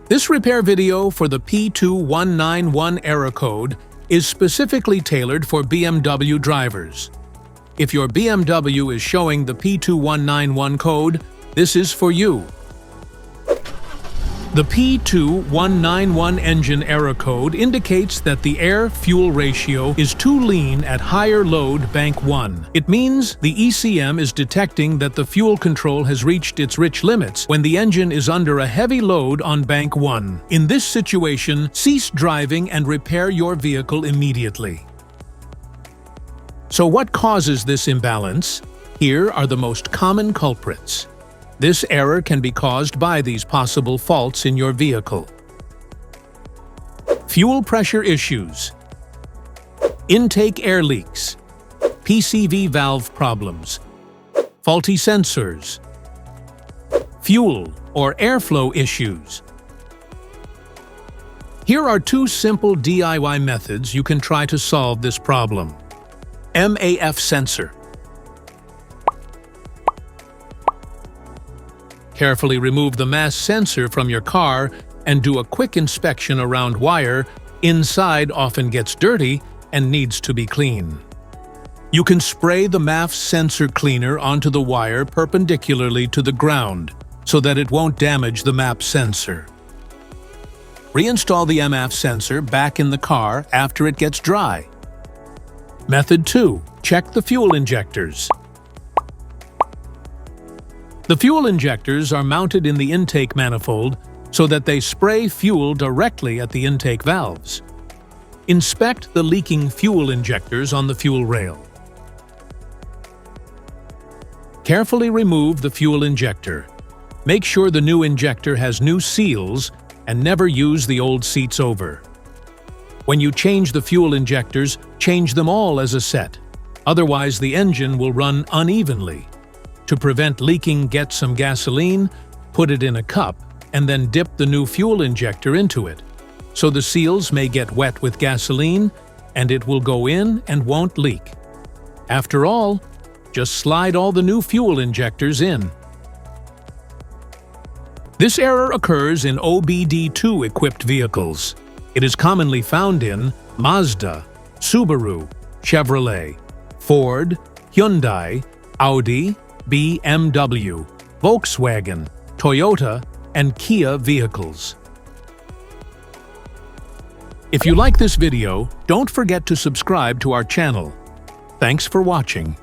This repair video for the P2191 error code is specifically tailored for BMW drivers. If your BMW is showing the P2191 code, this is for you. The P2191 engine error code indicates that the air-fuel ratio is too lean at higher load bank 1. It means the ECM is detecting that the fuel control has reached its rich limits when the engine is under a heavy load on bank 1. In this situation, cease driving and repair your vehicle immediately. So what causes this imbalance? Here are the most common culprits. This error can be caused by these possible faults in your vehicle. Fuel pressure issues, intake air leaks, PCV valve problems, faulty sensors, fuel or airflow issues. Here are two simple DIY methods you can try to solve this problem. MAF Sensor. Carefully remove the MAF sensor from your car and do a quick inspection around wire. Inside often gets dirty and needs to be clean. You can spray the MAF sensor cleaner onto the wire perpendicularly to the ground so that it won't damage the MAF sensor. Reinstall the MAF sensor back in the car after it gets dry. Method 2. Check the fuel injectors. The fuel injectors are mounted in the intake manifold so that they spray fuel directly at the intake valves. Inspect the leaking fuel injectors on the fuel rail. Carefully remove the fuel injector. Make sure the new injector has new seals and never use the old seats over. When you change the fuel injectors, change them all as a set. Otherwise, the engine will run unevenly. To prevent leaking, get some gasoline, put it in a cup, and then dip the new fuel injector into it. So the seals may get wet with gasoline, and it will go in and won't leak. After all, just slide all the new fuel injectors in. This error occurs in OBD2-equipped vehicles. It is commonly found in Mazda, Subaru, Chevrolet, Ford, Hyundai, Audi, BMW, Volkswagen, Toyota, and Kia vehicles. If you like this video, don't forget to subscribe to our channel. Thanks for watching.